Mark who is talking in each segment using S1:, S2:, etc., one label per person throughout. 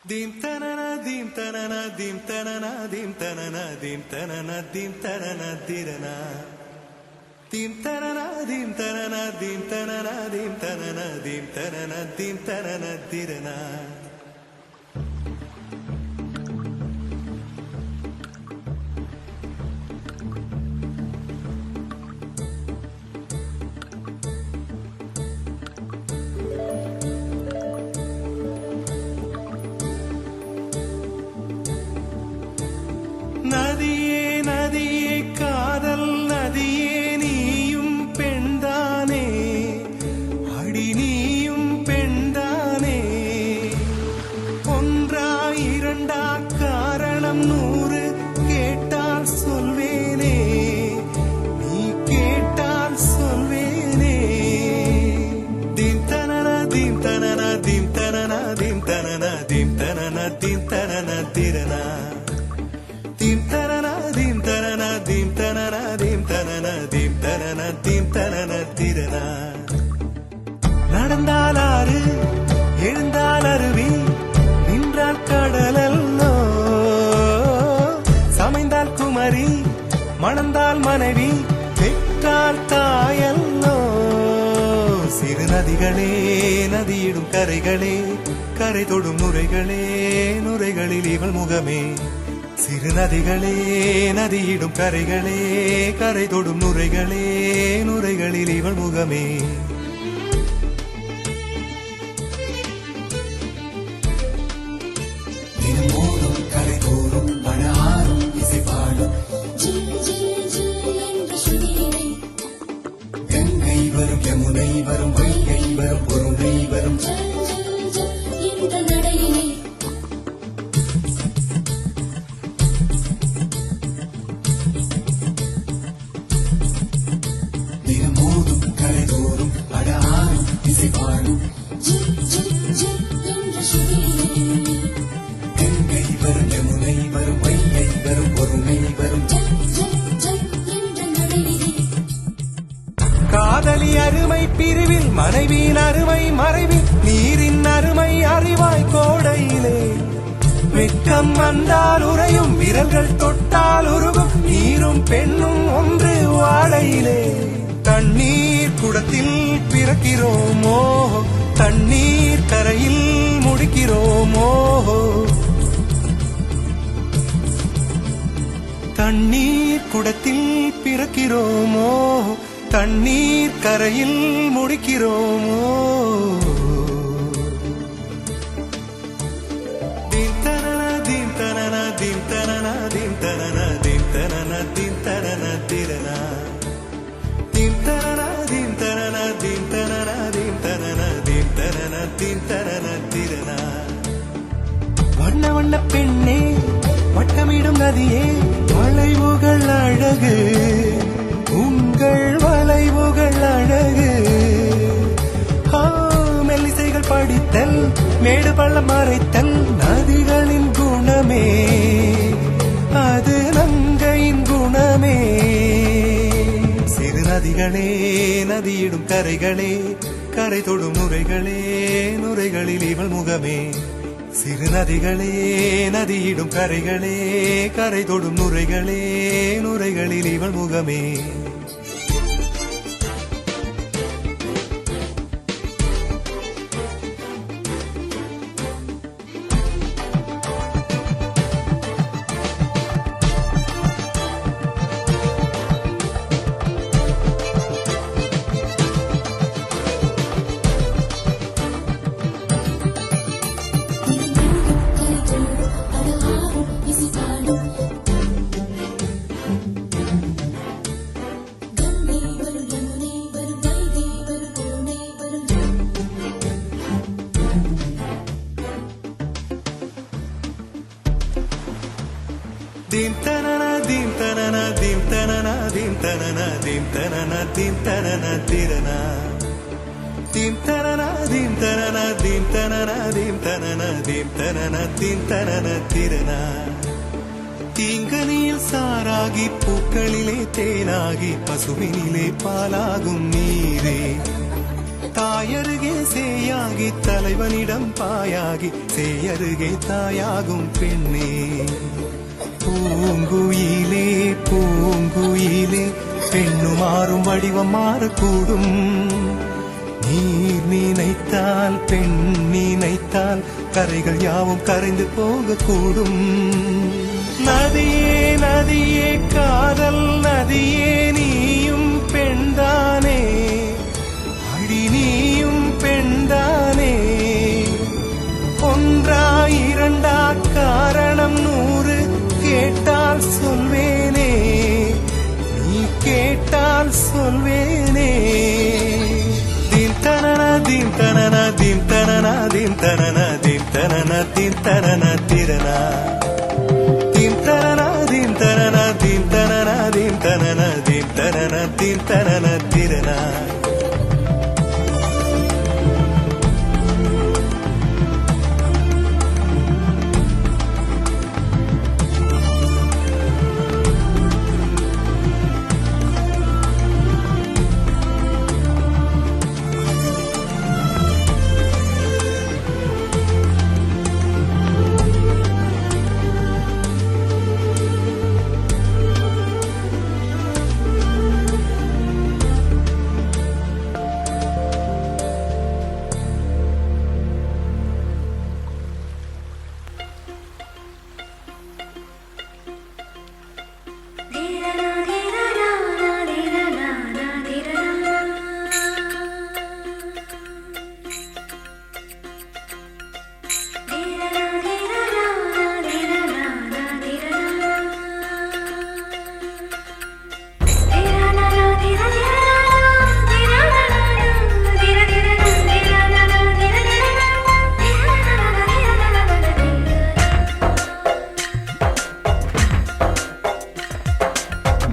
S1: Dim tanana dim tanana dim tanana dim tanana dim tanana dim tanana dirana dim tanana dim tanana dim tanana dim tanana dim tanana dim tanana dirana நதியே நதியே காதல் நதியே நீயும் பெண்தானே அடி நீயும் பெண்தானே ஒன்றா இரண்டா காரணம் 100 கேட்டால் சொல்வேனே நீ கேட்டால் சொல்வேனே தீம் தனனா தீம் தனனா தீம் தனனா தீம் தனனா தீம் தனனா தீம் தனனா திரனா Dim tanana dim tanana dim tanana dim tanana dim tanana dim tanana tirana நடந்தால் ஆறு எழுந்தால் அருவி நின்றால் கடலல்லோ சமைந்தால் குமரி மணந்தால் மனைவி பெற்றால் தாயல்லோ சிறு நதிகளே நதியிடும் கரைகளே கரை தொடும் நுரைகளே நுரைகளில் இவள் முகமே சிறு நதிகளே நதியிடும் கரைகளே கரை தொடும் நுரைகளே நுரைகளில் இவள் முகமே தினமோதும் கரை தோறும் மணாரும் இசை பாடும் கங்கை வரும் யமுனை வரும் வைகை வரும் பொருணை வரும் தினமோதும் கரை தோறும் அடாரும் இசை பாடும் கங்கை வரும் யமுனை வரும் வைகை வரும் பொருணை வரும் காதலி அருமை பிரிவில் மனைவியின் அருமை மறைவில் நீரின் அருமை அறிவாய் கோடையிலே வெட்கம் வந்தால் உறையும் விரல்கள் தொட்டால் உருகும் நீரும் பெண்ணும் ஒன்று வாழையிலே தண்ணீர் குடத்தில் பிறக்கிறோமோ தண்ணீர் கரையில் முடிக்கிறோமோ தண்ணீர் குடத்தில் பிறக்கிறோமோ தண்ணீர் கரையில் முடிக்கிறோமோ தீம் தனனா தீம் தனனா தீம் தனனா தீம் தனனா தீம் தனனா தீம் தனனா திரனா தீம் தனனா தீம் தனனா தீம் தனனா தீம் தனனா தீம் தனனா தீம் தனனா திரனா வண்ண வண்ண பெண்ணே வட்டமிடும் நதியே வளைவுகள் அழகு உங்கள் வளைவுகள் அழகு மெல்லிசைகள் படித்தல் மேடு பள்ளம் மறைத்தல் நதிகளின் குணமே அது நங்கையின் குணமே சிறு நதிகளே நதியிடும் கரைகளே கரை தொடும் நுரைகளே நுரைகளில் இவள் முகமே சிறு நதிகளே நதியிடும் கரைகளே கரை தொடும் நுரைகளே நுரைகளில் இவள் முகமே Dim tanana dim tanana dim tanana dim tanana dim tanana dim tanana tirana dim tanana dim tanana dim tanana dim tanana dim tanana dim tanana tirana தீங்கனியில் சாராகி பூக்களிலே தேனாகி பசுவினிலே பாலாகும் நீரே தாயருகே சேயாகி தலைவனிடம் பாயாகி சேயருகே தாயாகும் பெண்ணே. பூங்குயிலே பூங்குயிலே பெண்ணுமாறும் வடிவம் மாறக்கூடும். நீர் நினைத்தால் பெண் நினைத்தால் கரைகள் யாவும் கரைந்து போகக்கூடும். நதியே நதியே காதல் நதியே நீயும் பெண்தானே, அடி நீயும் பெண்தானே. ஒன்றா இரண்டா காரணம் 100 கேட்டால் சொல்வேனே, நீ கேட்டால் சொல்வேனே. தீம் தனன தீம் தனன தீம் தனன தீம் தனன தீம் தனன தீம் தனன திரனா. தீம் தனன தீம் தனன தீம் தனன தீம் தனன தீம் தனன தீம் தனன திரனா.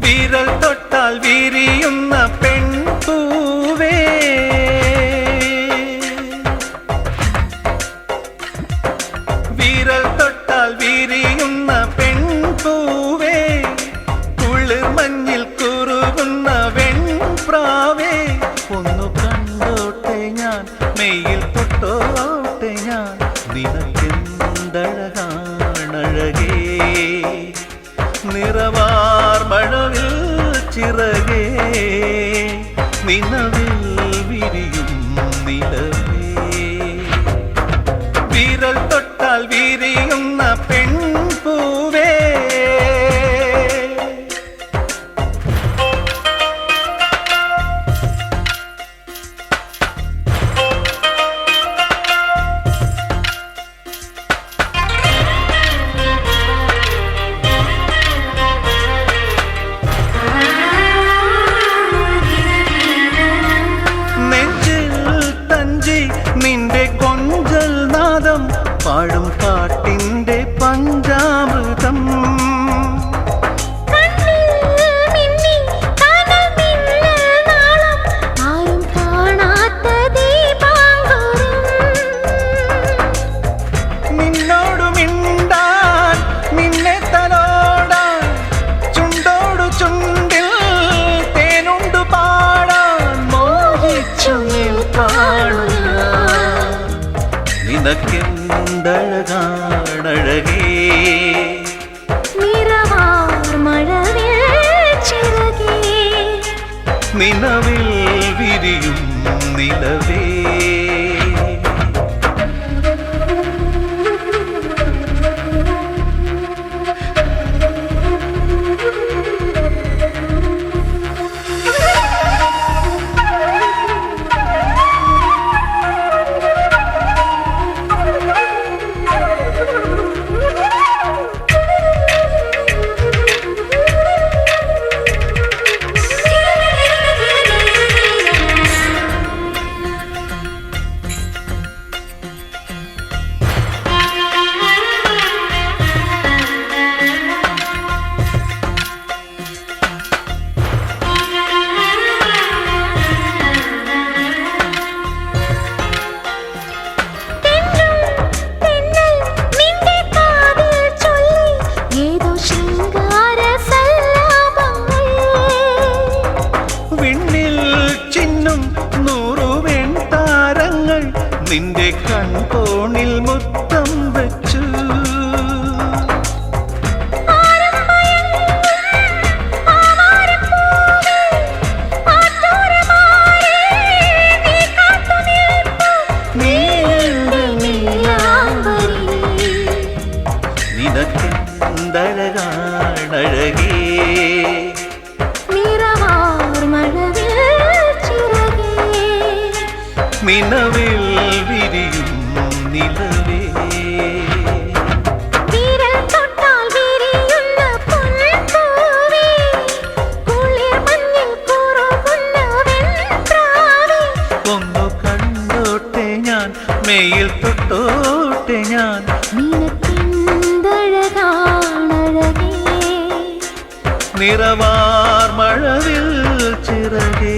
S1: വിരൽ തൊട്ടാൽ വിരിയുന്ന പെൺപൂവേ, വിരൽ തൊട്ടാൽ വിരിയുന്ന പെൺപൂവേ, കുളിർമഞ്ഞിൽ കുറുകുന്ന വെൺപ്രാവേ. ഒന്നു കണ്ടോട്ടെ ഞാൻ മെയ്യിൽ തൊട്ടോട്ടെ ഞാൻ, നിനക്കെന്തഴകാണഴകേ. നിറവാർ മഴവിൽ ചിറകേ, നിലവിൽ വിരിയും നിലവേ. വിരൽ തൊട്ടാൽ വിരിയുന്ന പെൺപൂവേ. നിന്റെ കൊഞ്ചൽ നാദം പാടും പാട്ടിന്റെ പഞ്ചാമൃതം. നിന്നോടു മിണ്ടാൻ നിന്നെ തലോടാൻ, ചുണ്ടോടു ചുണ്ടിൽ തേനുണ്ടു പാടാൻ മോഹിച്ചു നിൽക്കാണു. നിനക്കെന്തഴകാണഴകേ. നിറവാർ മഴവിൽ ചിറകേ, നിലവിൽ വിരിയും നിലവേ. നിന്റെ കൺകോണിൽ മുത്തം വെച്ചു. നിനക്കെന്തഴകാണഴകേ നിലവിൽ വിരിയും നിലവേ ഒന്നു കണ്ടോട്ടെ ഞാൻ മെയിൽ തൊട്ടോട്ടെ ഞാൻ നിറവാർ മഴവിൽ ചിറകേ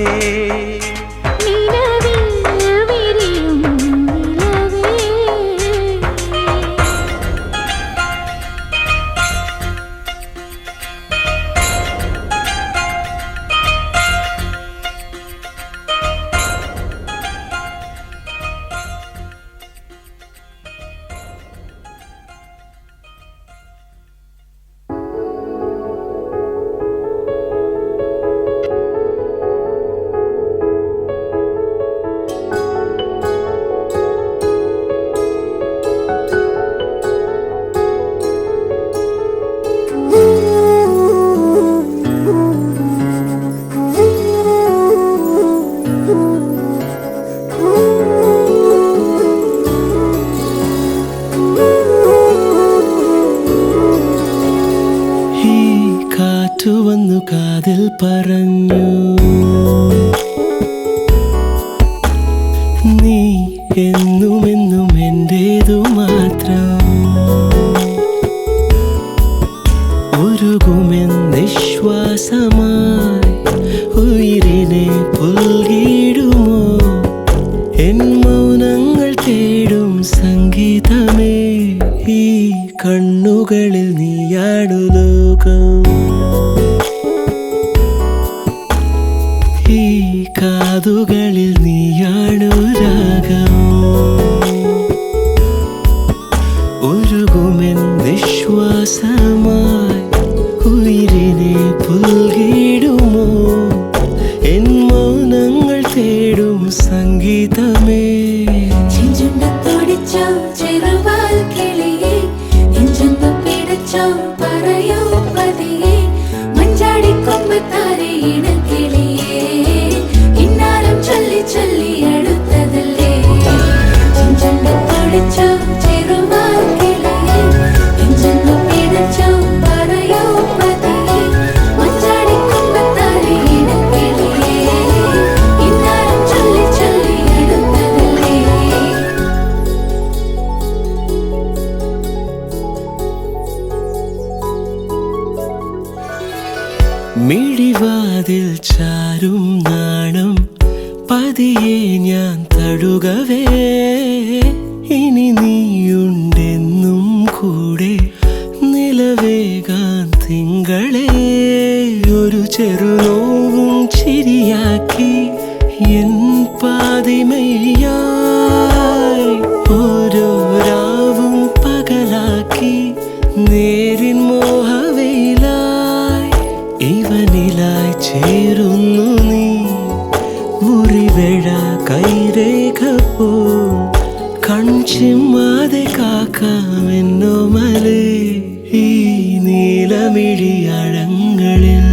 S1: വന്നു കാതിൽ പറഞ്ഞു നീ എന്നുമെന്നും എന്റേതു മാത്രം ഉരുകുമെന്നിശ്വാസമായി ഉയിരിനെ പുൽകിടുമോ എൻ മൗനങ്ങൾ തേടും സംഗീതമേ ഈ കണ്ണുകളിൽ നീയാണു ലോകം ഈ കാതുകളിൽ നീയാണു രാഗം ഉരുകുമെന്നിശ്വാസമായി ഉയിരിനെ പുൽകിടുമോ എൻ മൗനങ്ങൾ തേടും സംഗീതമേ
S2: പറയൂ പതിയെ മഞ്ചാടി കൊമ്പത്താരെ ഇണക്കിളിയേ ഇന്നാലും ചൊല്ലി ചൊല്ലി അടുത്തതല്ലേ ചെഞ്ചെണ്ട തൊടിച്ചോ ചെറുവാൽ കിളിയേ ചെഞ്ചെന്നു പിടച്ചോ പറയൂ പതിയെ മഞ്ചാടി കൊമ്പത്താരെ ഇണക്കിളിയേ ഇന്നാലും ചൊല്ലി ചൊല്ലി അടുത്തതല്ലേ
S1: മിഴിവാതിൽ ചാരും നാണം പതിയെ ഞാൻ തഴുകവേ ഇനി നീയുണ്ടെന്നും കൂടെ നിലവേകാൻ തിങ്കളെ ഒരു ചെറുനോവും ചിരിയാക്കി എൻ പാതിമയായി ഓരോ രാവും പകലാക്കി നേരിൻ മോഹവയിലായി ഇവനിലായി ചേരുന്നു നീ മുറിവേഴ കൈരേഖ പോ കൺചിമ്മാതെ കാക്കാമെന്നോ മലേ ഈ നീലമിഴിയഴങ്ങളിൽ